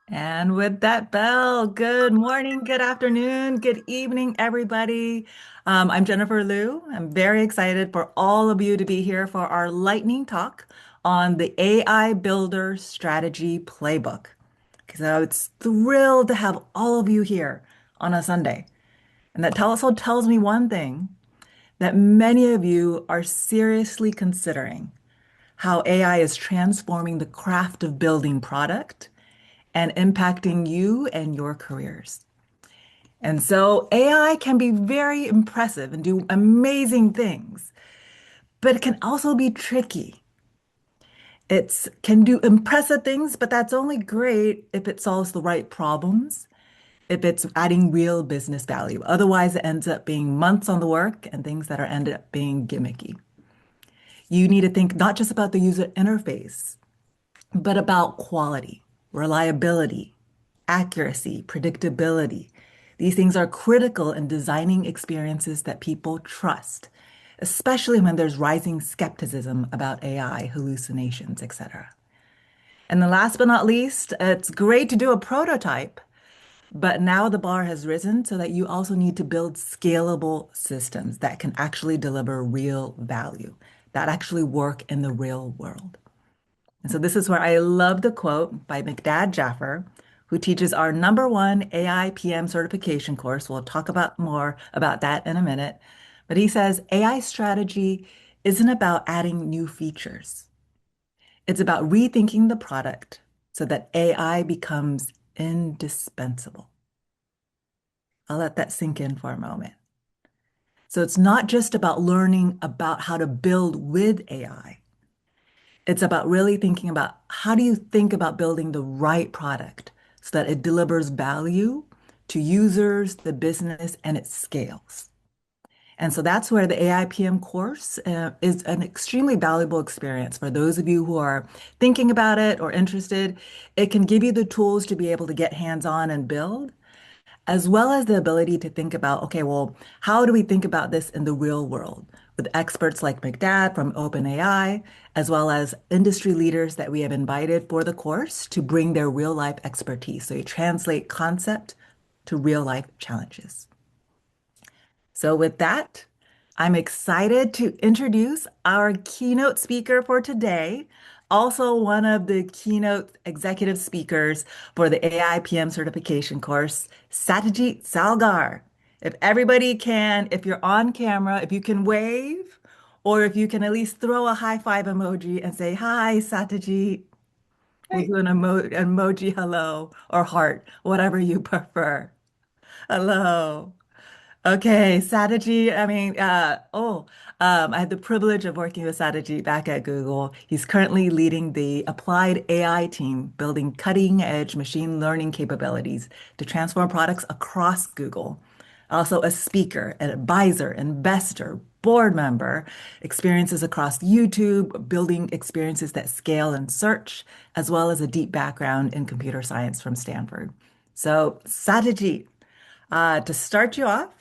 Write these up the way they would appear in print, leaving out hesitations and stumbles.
And with that bell, good morning, good afternoon, good evening, everybody. I'm Jennifer Liu. I'm very excited for all of you to be here for our lightning talk on the AI Builder Strategy Playbook. So it's thrilled to have all of you here on a Sunday. And that also tells me one thing, that many of you are seriously considering how AI is transforming the craft of building product and impacting you and your careers. And so AI can be very impressive and do amazing things, but it can also be tricky. It can do impressive things, but that's only great if it solves the right problems, if it's adding real business value. Otherwise, it ends up being months on the work and things that are ended up being gimmicky. You need to think not just about the user interface, but about quality, reliability, accuracy, predictability. These things are critical in designing experiences that people trust, especially when there's rising skepticism about AI, hallucinations, etc. And then last but not least, it's great to do a prototype, but now the bar has risen so that you also need to build scalable systems that can actually deliver real value, that actually work in the real world. And so this is where I love the quote by Mcdad Jaffer, who teaches our #1 AI PM certification course. We'll talk about more about that in a minute. But he says AI strategy isn't about adding new features. It's about rethinking the product so that AI becomes indispensable. I'll let that sink in for a moment. So it's not just about learning about how to build with AI. It's about really thinking about how do you think about building the right product so that it delivers value to users, the business, and it scales. And so that's where the AI PM course is an extremely valuable experience for those of you who are thinking about it or interested. It can give you the tools to be able to get hands-on and build, as well as the ability to think about, okay, well, how do we think about this in the real world with experts like McDad from OpenAI, as well as industry leaders that we have invited for the course to bring their real life expertise. So you translate concept to real life challenges. So with that, I'm excited to introduce our keynote speaker for today, also one of the keynote executive speakers for the AI PM certification course, Satyajit Salgar. If everybody can, if you're on camera, if you can wave, or if you can at least throw a high five emoji and say, "Hi, Satyajit." We'll Hey, do an emoji hello or heart, whatever you prefer. Hello. Okay, Satyajit. I had the privilege of working with Satyajit back at Google. He's currently leading the applied AI team, building cutting-edge machine learning capabilities to transform products across Google. Also a speaker, an advisor, investor, board member, experiences across YouTube, building experiences that scale in search, as well as a deep background in computer science from Stanford. So, Satyajit, to start you off,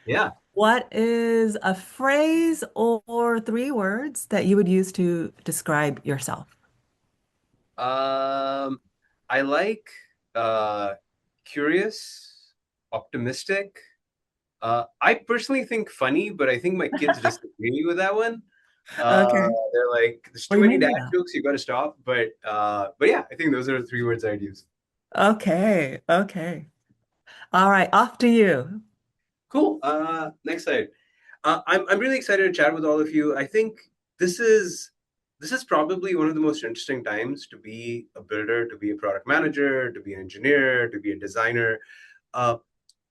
yeah. what is a phrase or three words that you would use to describe yourself? Um, I like uh, curious, optimistic. I personally think funny, but I think my kids disagree with that one. Uh, Okay. they're like, "There's What do too you many mean by dad that? jokes. You got to stop." But yeah, I think those are the three words I'd use. Okay. Okay. All right. Off to you. Cool. Next slide. I'm really excited to chat with all of you. I think this is this is probably one of the most interesting times to be a builder, to be a product manager, to be an engineer, to be a designer. Uh,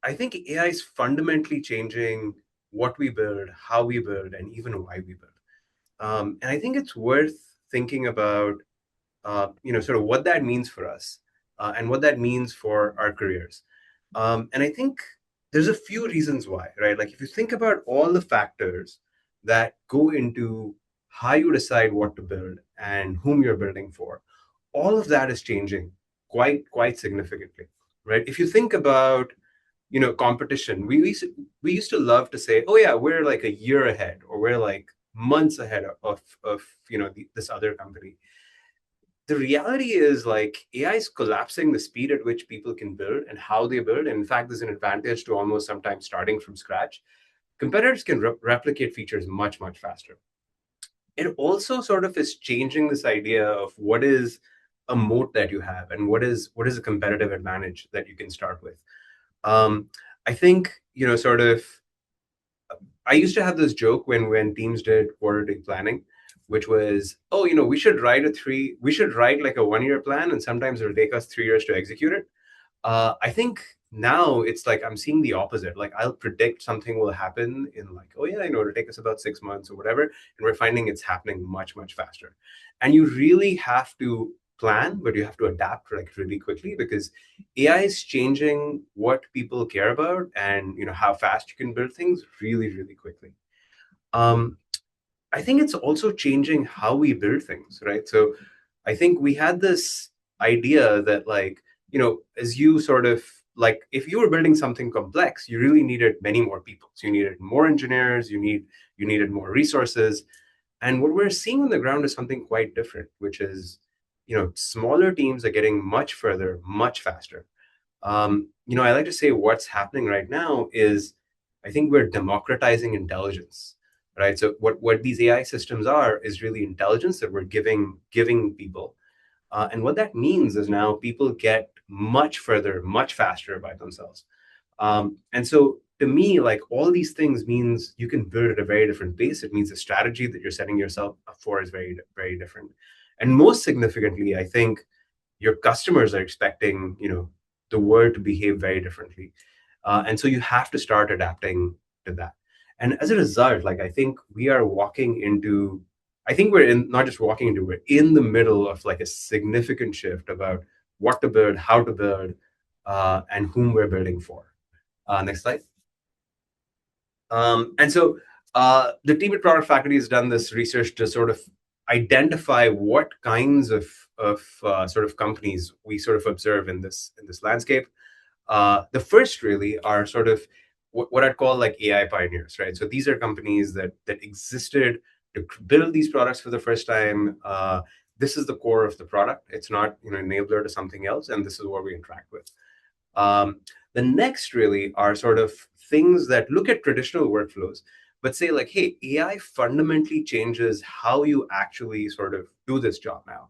I think AI is fundamentally changing what we build, how we build, and even why we build. And I think it's worth thinking about, sort of what that means for us and what that means for our careers. And I think there's a few reasons why, right? Like if you think about all the factors that go into how you decide what to build and whom you're building for, all of that is changing quite significantly, right? If you think about competition, we used to love to say, oh yeah, we're like a year ahead or we're like months ahead of this other company. the reality is like AI is collapsing the speed at which people can build and how they build. And in fact, there's an advantage to almost sometimes starting from scratch. Competitors can replicate features much, much faster. It also sort of is changing this idea of what is a moat that you have and what is a competitive advantage that you can start with. I think, sort of, I used to have this joke when teams did quarterly planning, which was, oh, we should write like a 1 year plan, and sometimes it'll take us 3 years to execute it. I think now it's like I'm seeing the opposite. Like I'll predict something will happen in like, oh yeah, it'll take us about 6 months or whatever, and we're finding it's happening much, much faster. And you really have to plan, but you have to adapt like really quickly, because AI is changing what people care about and how fast you can build things really, really quickly. Um, I think it's also changing how we build things, right? So I think we had this idea that like, as you sort of like, if you were building something complex, you really needed many more people. So you needed more engineers, you needed more resources. And what we're seeing on the ground is something quite different, which is, smaller teams are getting much further, much faster. I like to say what's happening right now is I think we're democratizing intelligence, right? So what these AI systems are is really intelligence that we're giving people. And what that means is now people get much further, much faster by themselves. And so to me, like all these things means you can build at a very different pace. It means the strategy that you're setting yourself up for is very, very different. And most significantly, I think your customers are expecting, the world to behave very differently. And so you have to start adapting to that. And as a result, like I think we're in not just walking into, we're in the middle of like a significant shift about what to build, how to build, and whom we're building for. Next slide. And so the team at Product Faculty has done this research to sort of identify what kinds of sort of companies we sort of observe in this landscape. The first really are sort of what I'd call like AI pioneers, right? So these are companies that existed to build these products for the first time. This is the core of the product. It's not enabler to something else, and this is what we interact with. The next really are sort of things that look at traditional workflows, but say like, hey, AI fundamentally changes how you actually sort of do this job now.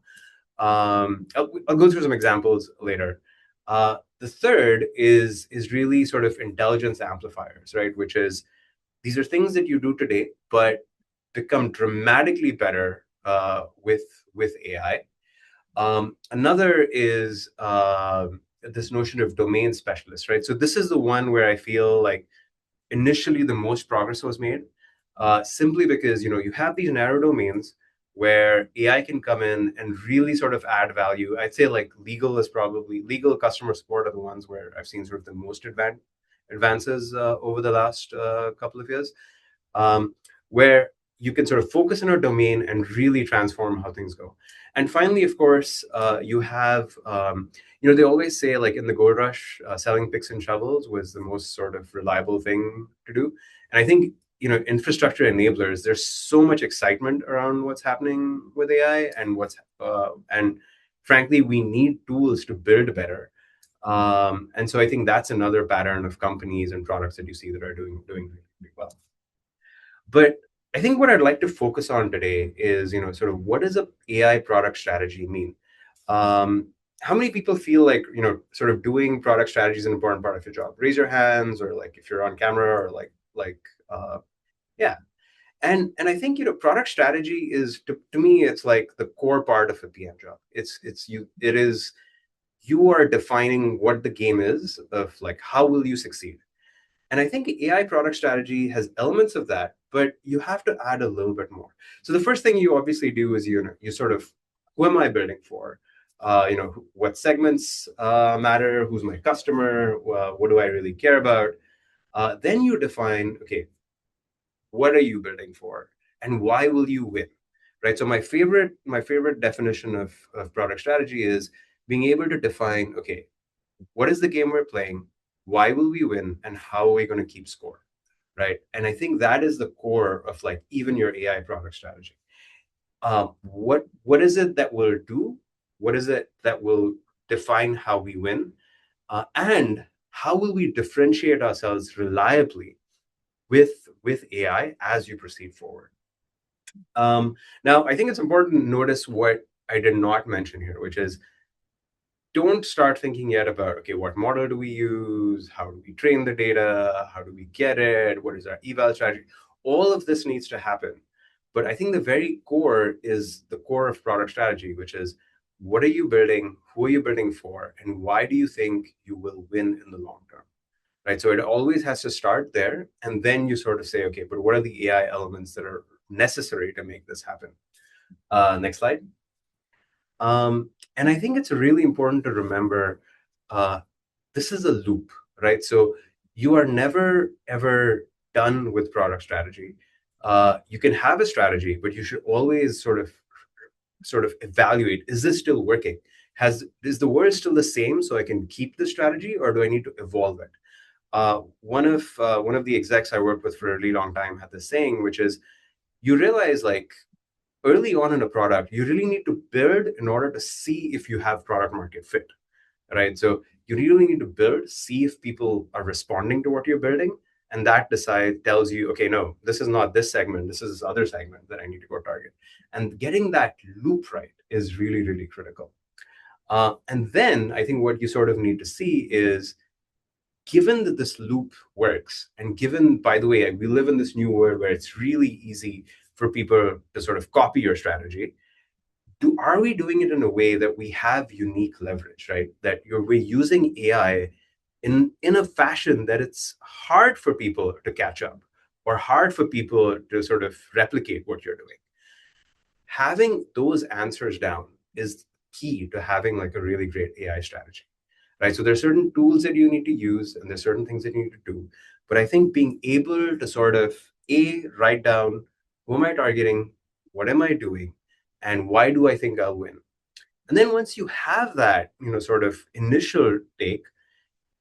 I'll go through some examples later. The third is really sort of intelligence amplifiers, right? Which is these are things that you do today, but become dramatically better with AI. Another is this notion of domain specialists, right? So this is the one where I feel like initially the most progress was made, simply because you have these narrow domains where AI can come in and really sort of add value. I'd say like legal customer support are the ones where I've seen sort of the most advances over the last couple of years, where you can sort of focus on a domain and really transform how things go. And finally, of course, you have, they always say like in the gold rush, selling picks and shovels was the most sort of reliable thing to do. And I think, infrastructure enablers, there's so much excitement around what's happening with AI and frankly, we need tools to build better. And so I think that's another pattern of companies and products that you see that are doing really well. But I think what I'd like to focus on today is, sort of what does a AI product strategy mean? How many people feel like, sort of doing product strategy is an important part of your job? Raise your hands, or like if you're on camera, or yeah. And I think, product strategy is to me, it's like the core part of a PM job. You are defining what the game is of like, how will you succeed? And I think AI product strategy has elements of that, but you have to add a little bit more. So the first thing you obviously do is you sort of, who am I building for? What segments matter? Who's my customer? What do I really care about? Then you define, okay, what are you building for, and why will you win? Right. So my favorite definition of product strategy is being able to define, okay, what is the game we're playing? Why will we win? And how are we going to keep score? Right. And I think that is the core of like even your AI product strategy. What is it that we'll do? What is it that will define how we win? And how will we differentiate ourselves reliably with AI as you proceed forward? Now, I think it's important to notice what I did not mention here, which is don't start thinking yet about, okay, what model do we use? How do we train the data? How do we get it? What is our eval strategy? All of this needs to happen. But I think the very core is the core of product strategy, which is what are you building? Who are you building for? And why do you think you will win in the long term? Right. So it always has to start there. And then you sort of say, okay, but what are the AI elements that are necessary to make this happen? Next slide. And I think it's really important to remember this is a loop, right? So you are never, ever done with product strategy. You can have a strategy, but you should always sort of evaluate, is this still working? Is the word still the same so I can keep the strategy, or do I need to evolve it? One of the execs I worked with for a really long time had this saying, which is you realize like early on in a product, you really need to build in order to see if you have product market fit, right? So you really need to build, see if people are responding to what you're building, and that tells you, okay, no, this is not this segment, this is this other segment that I need to go target. And getting that loop right is really, really critical. And then I think what you sort of need to see is, given that this loop works, and given, by the way, we live in this new world where it's really easy for people to sort of copy your strategy, are we doing it in a way that we have unique leverage, right? That we're using AI in a fashion that it's hard for people to catch up or hard for people to sort of replicate what you're doing. Having those answers down is key to having like a really great AI strategy, right? So there's certain tools that you need to use and there's certain things that you need to do. But I think being able to sort of write down, who am I targeting, what am I doing, and why do I think I'll win? And then once you have that, sort of initial take,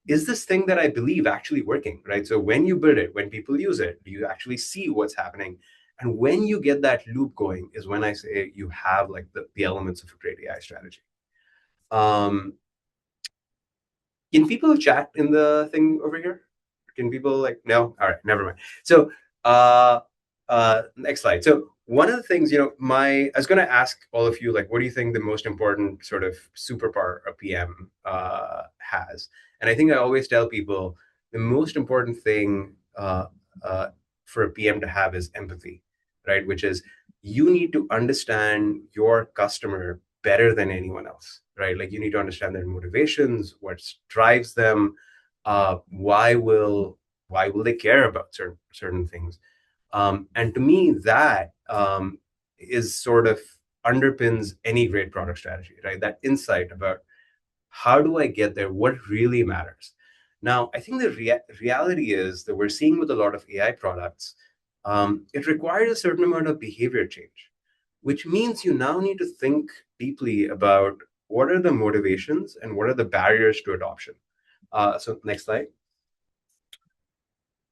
is this thing that I believe actually working, right? So when you build it, when people use it, do you actually see what's happening? And when you get that loop going is when I say you have like the elements of a great AI strategy. Um, can people chat in the thing over here? Can people like, no? All right, never mind. So next slide. So one of the things, I was going to ask all of you, like, what do you think the most important sort of superpower a PM has? And I think I always tell people the most important thing for a PM to have is empathy, right? Which is you need to understand your customer better than anyone else, right? Like you need to understand their motivations, what drives them, why will they care about certain things. And to me, that is sort of underpins any great product strategy, right? That insight about how do I get there? What really matters? Now, I think the reality is that we're seeing with a lot of AI products, it requires a certain amount of behavior change, which means you now need to think deeply about what are the motivations and what are the barriers to adoption. So next slide.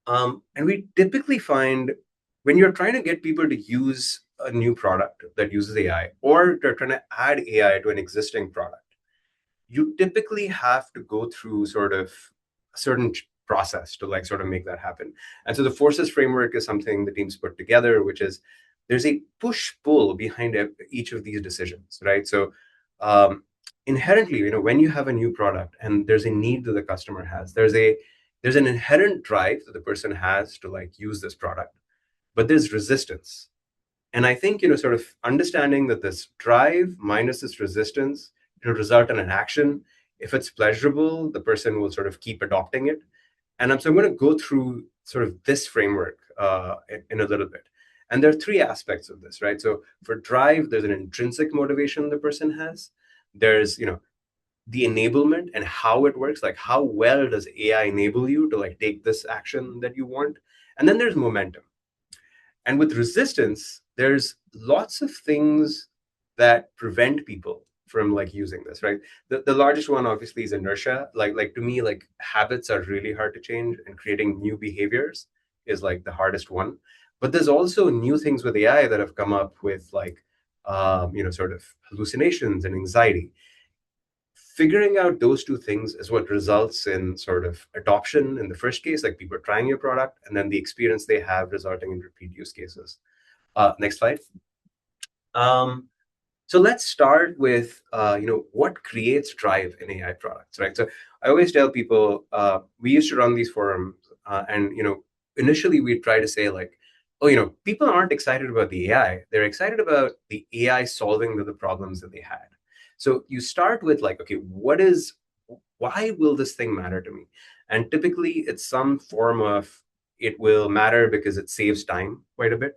And we typically find when you're trying to get people to use a new product that uses AI, or they're trying to add AI to an existing product, you typically have to go through sort of a certain process to like sort of make that happen. And so the forces framework is something the teams put together, which is there's a push-pull behind each of these decisions, right? So inherently, when you have a new product and there's a need that the customer has, there's an inherent drive that the person has to like use this product, but there's resistance. And I think, sort of understanding that this drive minus this resistance, it'll result in an action. If it's pleasurable, the person will sort of keep adopting it. And so I'm going to go through sort of this framework in a little bit. And there are three aspects of this, right? So for drive, there's an intrinsic motivation the person has. There's, the enablement and how it works, like how well does AI enable you to like take this action that you want? And then there's momentum. And with resistance, there's lots of things that prevent people from like using this, right? The largest one obviously is inertia. Like to me, like habits are really hard to change, and creating new behaviors is like the hardest one. But there's also new things with AI that have come up with like sort of hallucinations and anxiety. Figuring out those two things is what results in sort of adoption in the first case, like people are trying your product, and then the experience they have resulting in repeat use cases. Next slide. So let's start with what creates drive in AI products, right? So I always tell people we used to run these forums, and initially we try to say like, oh, people aren't excited about the AI; they're excited about the AI solving the problems that they had. So you start with like, okay, why will this thing matter to me? And typically it's some form of it will matter because it saves time quite a bit.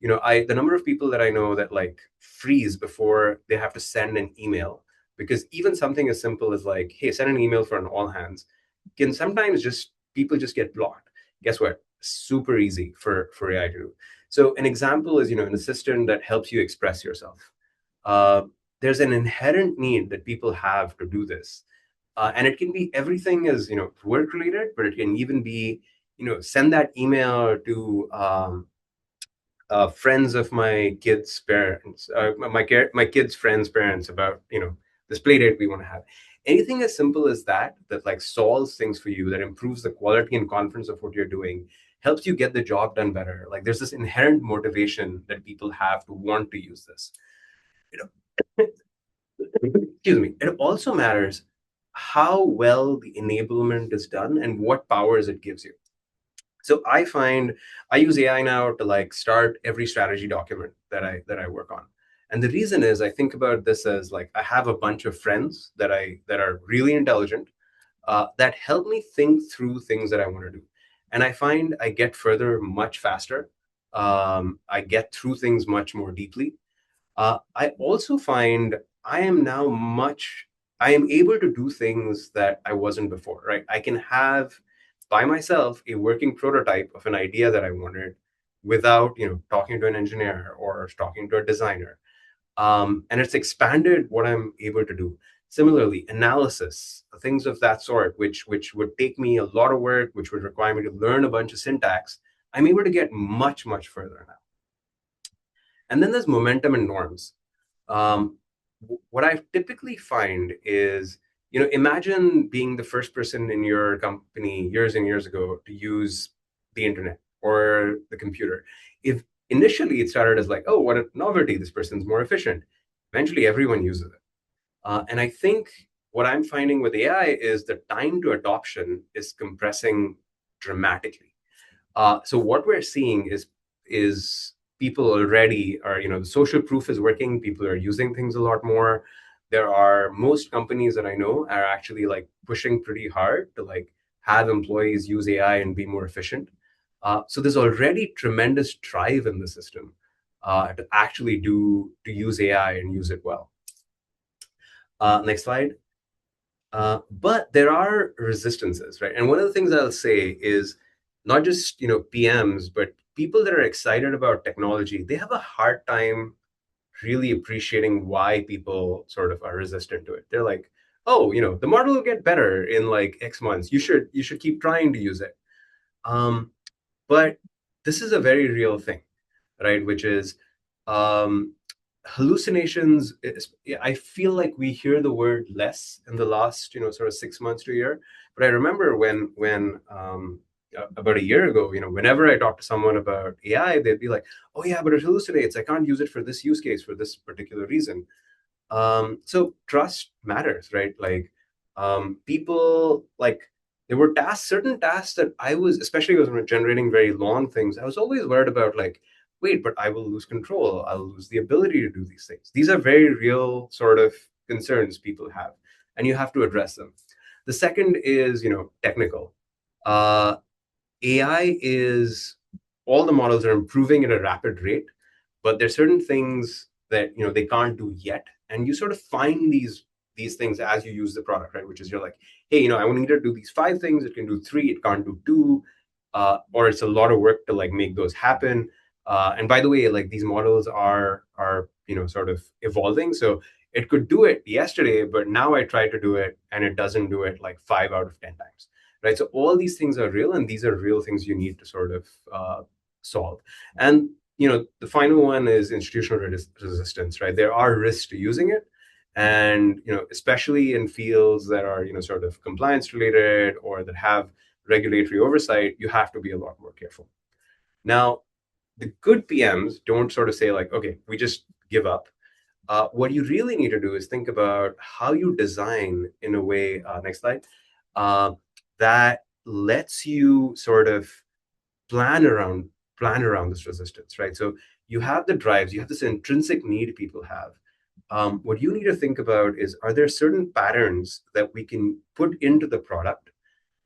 The number of people that I know that like freeze before they have to send an email, because even something as simple as like, hey, send an email for an all hands can sometimes just people just get blocked. Guess what? Super easy for AI to do. So an example is, an assistant that helps you express yourself. There's an inherent need that people have to do this. And it can be everything as, work related, but it can even be, send that email to friends of my kids' parents, my kids' friends' parents about, this play date we want to have. Anything as simple as that like solves things for you, that improves the quality and confidence of what you're doing, helps you get the job done better. Like there's this inherent motivation that people have to want to use this. Excuse me. It also matters how well the enablement is done and what powers it gives you. So I find I use AI now to like start every strategy document that I work on. And the reason is I think about this as like I have a bunch of friends that are really intelligent, that help me think through things that I want to do. And I find I get further much faster. I get through things much more deeply. I also find I am now I am able to do things that I wasn't before, right? I can have by myself a working prototype of an idea that I wanted without, talking to an engineer or talking to a designer. And it's expanded what I'm able to do. Similarly, analysis, things of that sort, which would take me a lot of work, which would require me to learn a bunch of syntax, I'm able to get much, much further now. And then there's momentum and norms. Um, what I typically find is, imagine being the first person in your company years and years ago to use the internet or the computer. If initially it started as like, oh, what a novelty, this person's more efficient. Eventually everyone uses it. And I think what I'm finding with AI is the time to adoption is compressing dramatically. So what we're seeing is people already are, the social proof is working. People are using things a lot more. There are most companies that I know are actually like pushing pretty hard to like have employees use AI and be more efficient. So there's already tremendous drive in the system to actually to use AI and use it well. Next slide. But there are resistances, right? And one of the things I'll say is not just PMs, but people that are excited about technology, they have a hard time really appreciating why people sort of are resistant to it. They're like, oh, the model will get better in like X months. You should keep trying to use it. But this is a very real thing, right? Which is hallucinations. I feel like we hear the word less in the last, sort of 6 months to a year. But I remember when about a year ago, whenever I talk to someone about AI, they'd be like, "Oh yeah, but it hallucinates. I can't use it for this use case for this particular reason." So trust matters, right? Like people like there were certain tasks that I was, especially when generating very long things, I was always worried about like, wait, but I will lose control. I'll lose the ability to do these things. These are very real sort of concerns people have, and you have to address them. The second is, technical. Uh, AI is all the models are improving at a rapid rate, but there's certain things that they can't do yet, and you sort of find these things as you use the product, right? Which is you're like, hey, I want to do these 5 things. It can do 3. It can't do 2, or it's a lot of work to like make those happen. And by the way, like these models are sort of evolving, so it could do it yesterday, but now I try to do it and it doesn't do it like 5 out of 10 times, right? So all these things are real, and these are real things you need to sort of solve. And the final one is institutional resistance, right? There are risks to using it. And, especially in fields that are, sort of compliance related or that have regulatory oversight, you have to be a lot more careful. Now, the good PMs don't sort of say like, okay, we just give up. What you really need to do is think about how you design in a way, next slide, uh, that lets you sort of plan around this resistance, right? So you have the drives, you have this intrinsic need people have. What you need to think about is, are there certain patterns that we can put into the product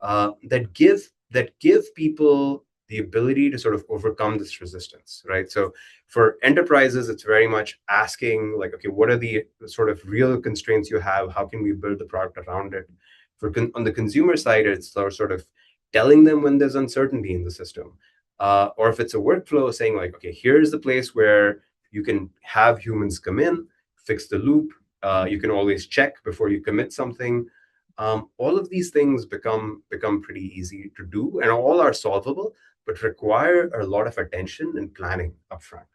that give people the ability to sort of overcome this resistance, right? So for enterprises, it's very much asking like, okay, what are the sort of real constraints you have? How can we build the product around it? On the consumer side, it's sort of telling them when there's uncertainty in the system. Or if it's a workflow, saying like, okay, here's the place where you can have humans come in, fix the loop. You can always check before you commit something. All of these things become pretty easy to do, and all are solvable, but require a lot of attention and planning upfront.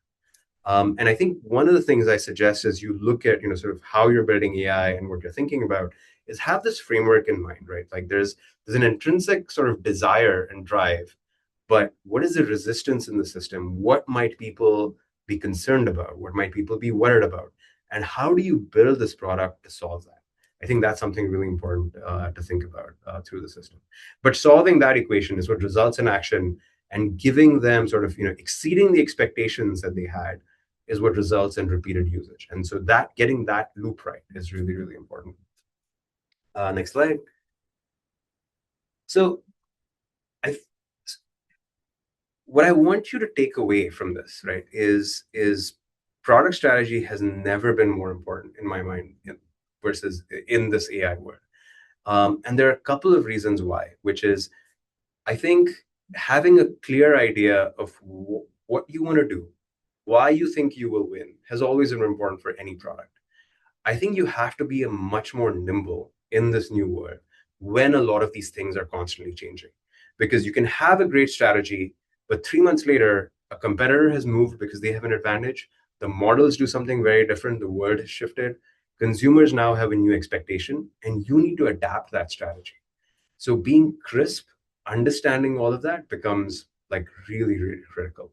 And I think one of the things I suggest as you look at, sort of how you're building AI and what you're thinking about is have this framework in mind, right? Like there's an intrinsic sort of desire and drive, but what is the resistance in the system? What might people be concerned about? What might people be worried about? And how do you build this product to solve that? I think that's something really important to think about through the system. But solving that equation is what results in action, and giving them sort of, exceeding the expectations that they had is what results in repeated usage. And so that getting that loop right is really, really important. Next slide. So I what I want you to take away from this, right, is product strategy has never been more important in my mind versus in this AI world. And there are a couple of reasons why, which is I think having a clear idea of what you want to do, why you think you will win, has always been important for any product. I think you have to be a much more nimble in this new world when a lot of these things are constantly changing. Because you can have a great strategy, but 3 months later, a competitor has moved because they have an advantage. The models do something very different. The world has shifted. Consumers now have a new expectation, and you need to adapt that strategy. So being crisp, understanding all of that becomes like really, really critical.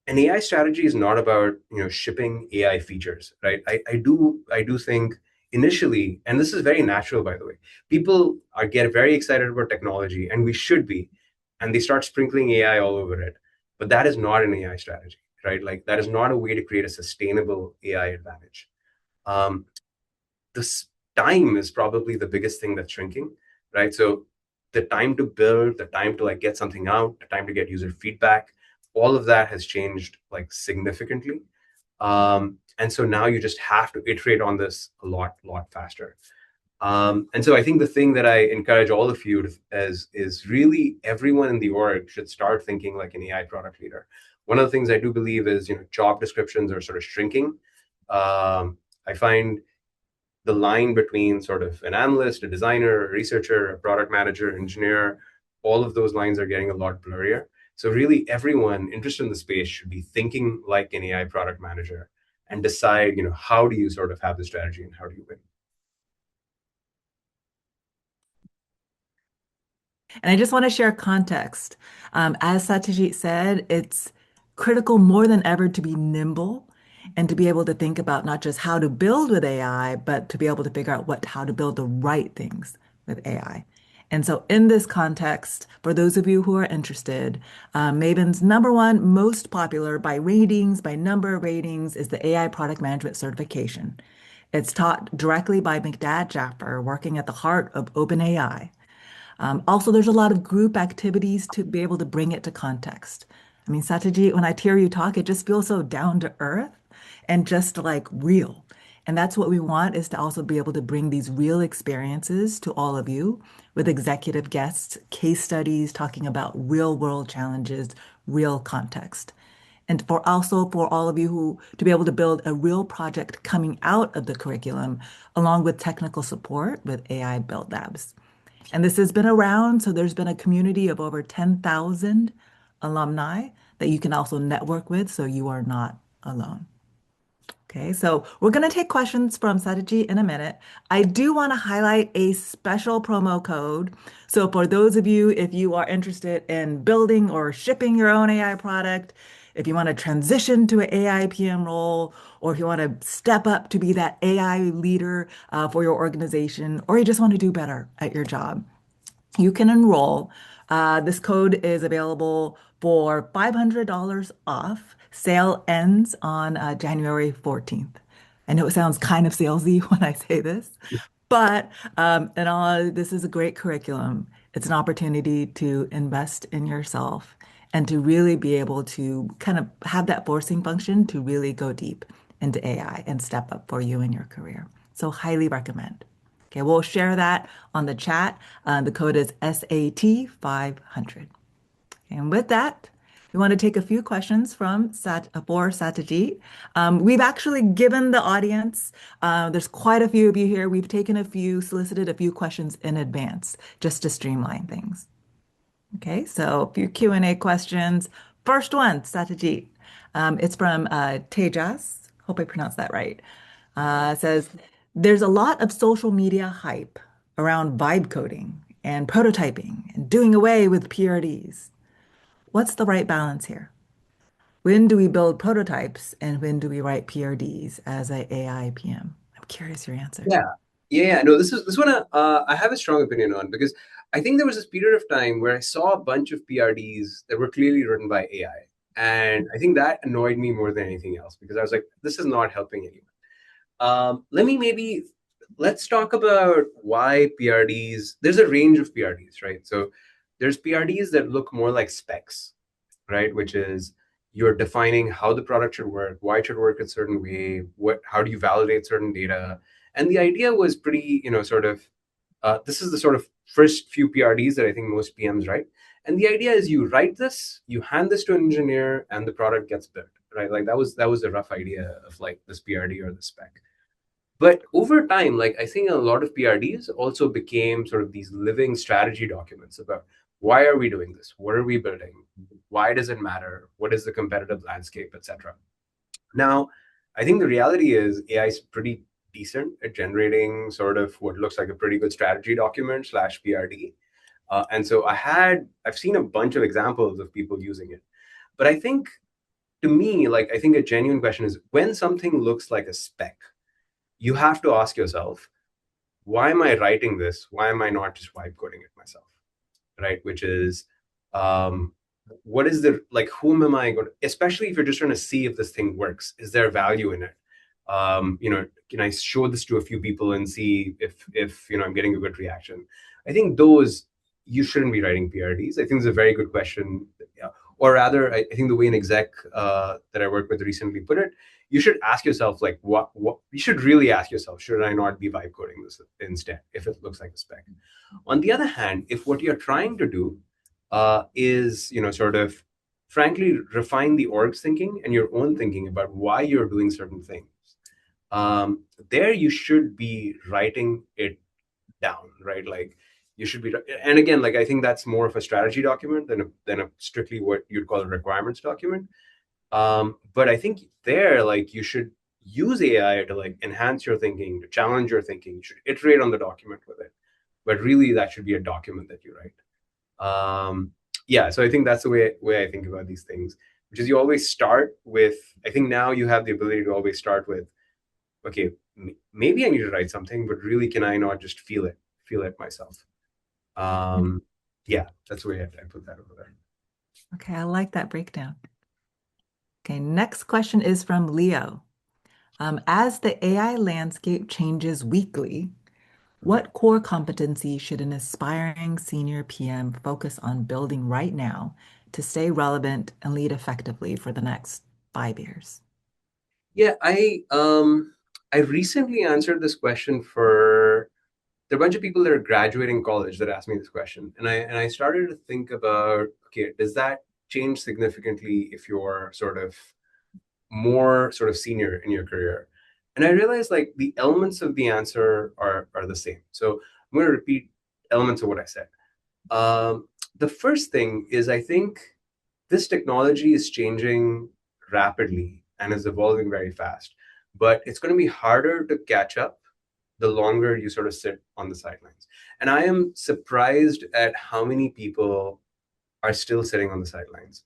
An AI strategy is not about shipping AI features, right? I do think initially, and this is very natural by the way, people get very excited about technology, and we should be, and they start sprinkling AI all over it. But that is not an AI strategy, right? Like that is not a way to create a sustainable AI advantage. Um, this time is probably the biggest thing that's shrinking, right? So the time to build, the time to like get something out, the time to get user feedback, all of that has changed like significantly. And so now you just have to iterate on this a lot faster. And so I think the thing that I encourage all of you is really everyone in the org should start thinking like an AI product leader. One of the things I do believe is job descriptions are sort of shrinking. I find the line between sort of an analyst, a designer, a researcher, a product manager, engineer, all of those lines are getting a lot blurrier. So really everyone interested in the space should be thinking like an AI product manager and decide, how do you sort of have the strategy and how do you win? And I just want to share context. As Satyajit said, it's critical more than ever to be nimble and to be able to think about not just how to build with AI, but to be able to figure out how to build the right things with AI. And so, in this context, for those of you who are interested, Maven's number one most popular by ratings, by number of ratings, is the AI Product Management Certification. It's taught directly by Mikdad Jaffer, working at the heart of OpenAI. Also, there's a lot of group activities to be able to bring it to context. I mean, Satyajit, when I hear you talk, it just feels so down to earth and just like real. And that's what we want, is to also be able to bring these real experiences to all of you with executive guests, case studies, talking about real world challenges, real context. And for also for all of you who to be able to build a real project coming out of the curriculum, along with technical support with AI Build Labs. And this has been around, so there's been a community of over 10,000 alumni that you can also network with so you are not alone. Okay, so we're going to take questions from Sataji in a minute. I do want to highlight a special promo code. So for those of you, if you are interested in building or shipping your own AI product, if you want to transition to an AI PM role, or if you want to step up to be that AI leader for your organization, or you just want to do better at your job, you can enroll. This code is available for $500 off. Sale ends on January 14th. I know it sounds kind of salesy when I say this, but this is a great curriculum. It's an opportunity to invest in yourself and to really be able to kind of have that forcing function to really go deep into AI and step up for you in your career. So highly recommend. Okay, we'll share that on the chat. The code is SAT 500. And with that, we want to take a few questions from for Satyajit. We've actually given the audience, there's quite a few of you here. We've taken solicited a few questions in advance just to streamline things. Okay, so a few Q&A questions. First one, Satyajit. It's from Tejas. Hope I pronounced that right. It says, there's a lot of social media hype around vibe coding and prototyping and doing away with PRDs. What's the right balance here? When do we build prototypes and when do we write PRDs as a AI PM? I'm curious your answer. Yeah. No, this one. I have a strong opinion on because I think there was this period of time where I saw a bunch of PRDs that were clearly written by AI, and I think that annoyed me more than anything else because I was like, this is not helping anyone. Let's talk about why PRDs. There's a range of PRDs, right? So there's PRDs that look more like specs, right? Which is you're defining how the product should work, why it should work a certain way, how do you validate certain data. And the idea was pretty, this is the sort of first few PRDs that I think most PMs write. And the idea is you write this, you hand this to an engineer, and the product gets built, right? Like that was the rough idea of like this PRD or the spec. But over time, like I think a lot of PRDs also became sort of these living strategy documents about why are we doing this? What are we building? Why does it matter? What is the competitive landscape, etc. Now, I think the reality is AI is pretty decent at generating sort of what looks like a pretty good strategy document slash PRD. And so I've seen a bunch of examples of people using it. But I think to me, like I think a genuine question is when something looks like a spec, you have to ask yourself, why am I writing this? Why am I not just vibe coding it myself? Right? Which is, what is whom am I going to, especially if you're just trying to see if this thing works, is there value in it? Can I show this to a few people and see if I'm getting a good reaction? I think those, you shouldn't be writing PRDs. I think it's a very good question. Or rather, I think the way an exec that I worked with recently put it, you should ask yourself, like, what you should really ask yourself, should I not be vibe coding this instead if it looks like a spec? On the other hand, if what you're trying to do is, sort of, frankly, refine the org's thinking and your own thinking about why you're doing certain things, there you should be writing it down, right? Like you should be, and again, like I think that's more of a strategy document than a strictly what you'd call a requirements document. But I think there, like you should use AI to like enhance your thinking, to challenge your thinking. You should iterate on the document with it, but really that should be a document that you write. So I think that's the way I think about these things, which is you always start with. I think now you have the ability to always start with, okay, maybe I need to write something, but really, can I not just feel it myself? That's the way I put that over there. Okay, I like that breakdown. Okay, next question is from Leo. As the AI landscape changes weekly, what core competency should an aspiring senior PM focus on building right now to stay relevant and lead effectively for the next 5 years? Yeah, I recently answered this question for there are a bunch of people that are graduating college that asked me this question, and I started to think about, okay, does that change significantly if you're sort of more sort of senior in your career? And I realized like the elements of the answer are the same. So I'm going to repeat elements of what I said. The first thing is I think this technology is changing rapidly and is evolving very fast, but it's going to be harder to catch up the longer you sort of sit on the sidelines. And I am surprised at how many people are still sitting on the sidelines.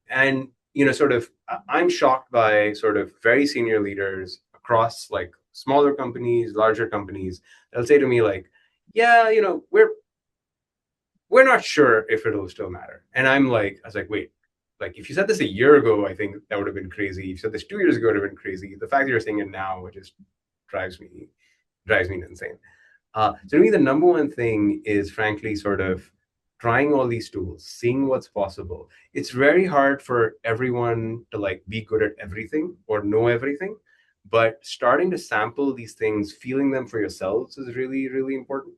And sort of, I'm shocked by sort of very senior leaders across like smaller companies, larger companies. They'll say to me like, yeah, we're not sure if it'll still matter. And I was like, wait, like if you said this a year ago, I think that would have been crazy. If you said this 2 years ago, it would have been crazy. The fact that you're saying it now, it just drives me insane. So to me, the number one thing is frankly sort of trying all these tools, seeing what's possible. It's very hard for everyone to like be good at everything or know everything, but starting to sample these things, feeling them for yourselves is really, really important.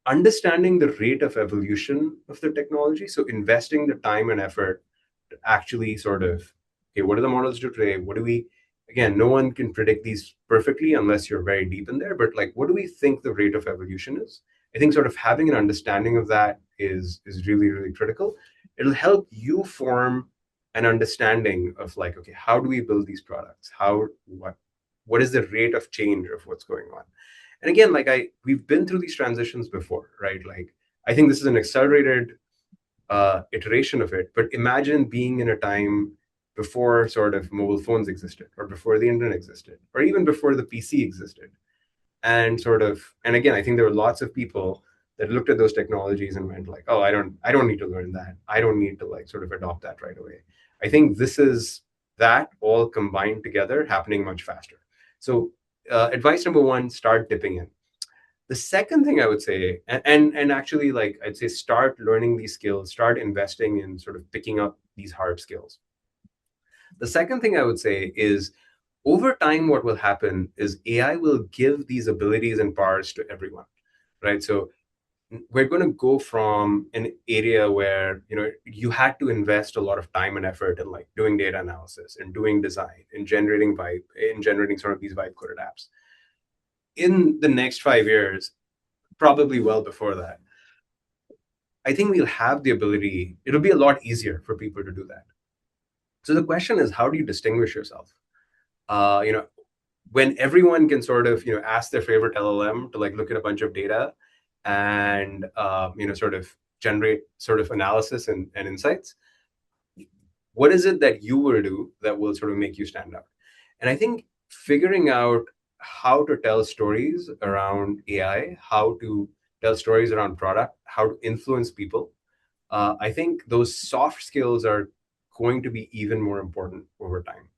Understanding the rate of evolution of the technology. So investing the time and effort to actually sort of, okay, what do the models do today? What do we, again, no one can predict these perfectly unless you're very deep in there, but like, what do we think the rate of evolution is? I think sort of having an understanding of that is really, really critical. It'll help you form an understanding of like, okay, how do we build these products? What is the rate of change of what's going on? And again, like we've been through these transitions before, right? Like I think this is an accelerated iteration of it. But imagine being in a time before sort of mobile phones existed, or before the internet existed, or even before the PC existed. And again, I think there were lots of people that looked at those technologies and went like, oh, I don't need to learn that. I don't need to like sort of adopt that right away. I think this is that all combined together happening much faster. So advice number one, start dipping in. The second thing I would say, and actually like I'd say start learning these skills, start investing in sort of picking up these hard skills. The second thing I would say is over time, what will happen is AI will give these abilities and powers to everyone, right? So we're going to go from an area where you had to invest a lot of time and effort in like doing data analysis and doing design and generating sort of these vibe coded apps. In the next 5 years, probably well before that, I think we'll have the ability. It'll be a lot easier for people to do that. So the question is, how do you distinguish yourself? When everyone can sort of ask their favorite LLM to like look at a bunch of data and sort of generate sort of analysis and insights, what is it that you will do that will sort of make you stand out? And I think figuring out how to tell stories around AI, how to tell stories around product, how to influence people, I think those soft skills are going to be even more important over time.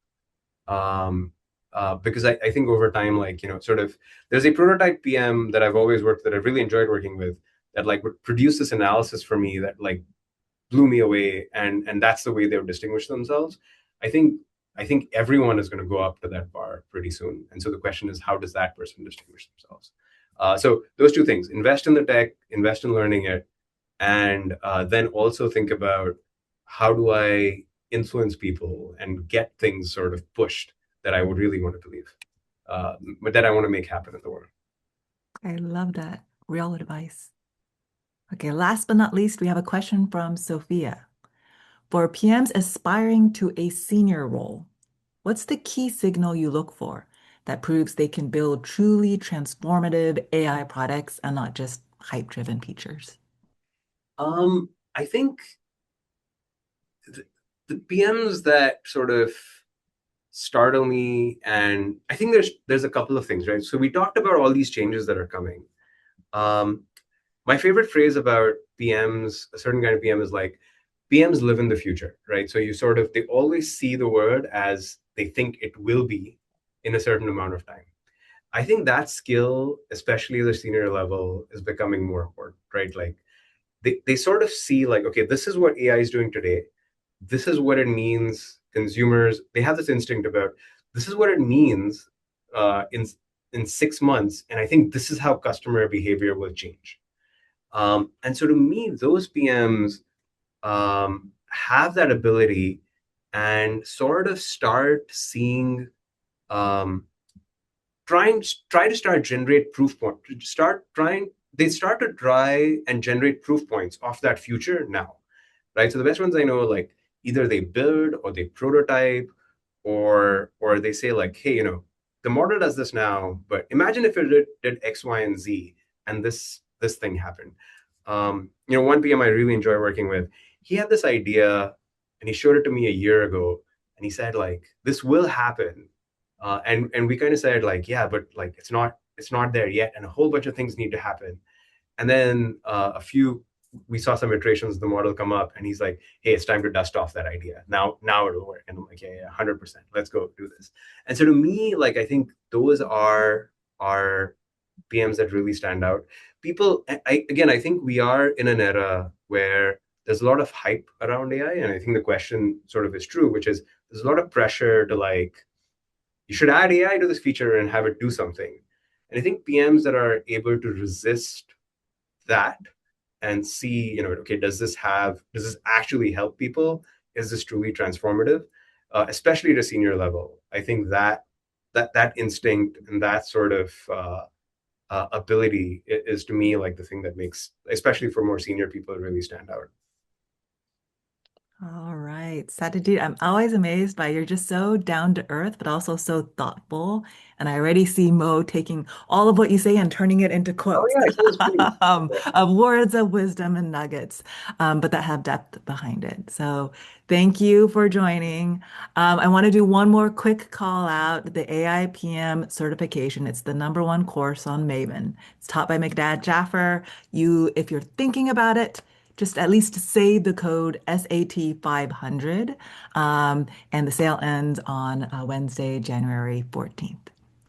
Because I think over time, like, sort of, there's a prototype PM that I've always worked, that I've really enjoyed working with, that like would produce this analysis for me that like blew me away. And that's the way they would distinguish themselves. I think everyone is going to go up to that bar pretty soon. And so the question is, how does that person distinguish themselves? So those two things: invest in the tech, invest in learning it, and then also think about how do I influence people and get things sort of pushed that I would really want to believe, but that I want to make happen in the world. I love that. Real advice. Okay, last but not least, we have a question from Sophia. For PMs aspiring to a senior role, what's the key signal you look for that proves they can build truly transformative AI products and not just hype-driven features? I think the PMs that sort of startle me, and I think there's a couple of things, right? So we talked about all these changes that are coming. My favorite phrase about PMs, a certain kind of PM, is like, PMs live in the future, right? So they always see the world as they think it will be in a certain amount of time. I think that skill, especially at the senior level, is becoming more important, right? Like they sort of see like, okay, this is what AI is doing today. This is what it means. Consumers, they have this instinct about, this is what it means in 6 months. And I think this is how customer behavior will change. And so to me, those PMs have that ability and sort of start seeing, try to start generate proof point, they start to try and generate proof points of that future now, right? So the best ones I know, like either they build or they prototype, or they say like, hey, the model does this now, but imagine if it did X, Y, and Z, and this thing happened. One PM I really enjoy working with, he had this idea, and he showed it to me a year ago, and he said like, this will happen, and we kind of said like, yeah, but like it's not there yet, and a whole bunch of things need to happen. And then we saw some iterations of the model come up, and he's like, hey, it's time to dust off that idea. Now it'll work. And I'm like, yeah, 100%. Let's go do this. And so to me, like, I think those are PMs that really stand out. I think we are in an era where there's a lot of hype around AI. And I think the question sort of is true, which is there's a lot of pressure to like, you should add AI to this feature and have it do something. And I think PMs that are able to resist that and see, okay, does this actually help people? Is this truly transformative? Especially at a senior level, I think that instinct and that sort of ability is to me like the thing that makes, especially for more senior people, really stand out. All right, Satyajit, I'm always amazed by you're just so down to earth, but also so thoughtful. And I already see Mo taking all of what you say and turning it into Oh quotes yeah, so it's funny. of words of wisdom and nuggets, but that have depth behind it. So thank you for joining. I want to do one more quick call out, the AI PM certification. It's the #1 course on Maven. It's taught by Mcdad Jaffer. If you're thinking about it, just at least save the code SAT 500. And the sale ends on Wednesday, January 14th.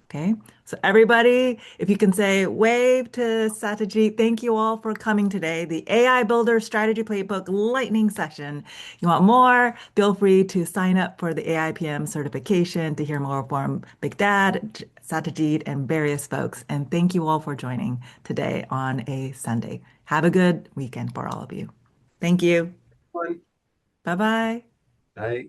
Okay. So everybody, if you can say wave to Satyajit, thank you all for coming today. The AI Builder Strategy Playbook lightning session. You want more? Feel free to sign up for the AIPM certification to hear more from Big Dad, Satyajit, and various folks. And thank you all for joining today on a Sunday. Have a good weekend for all of you. Thank you. Fun. Bye bye. Bye.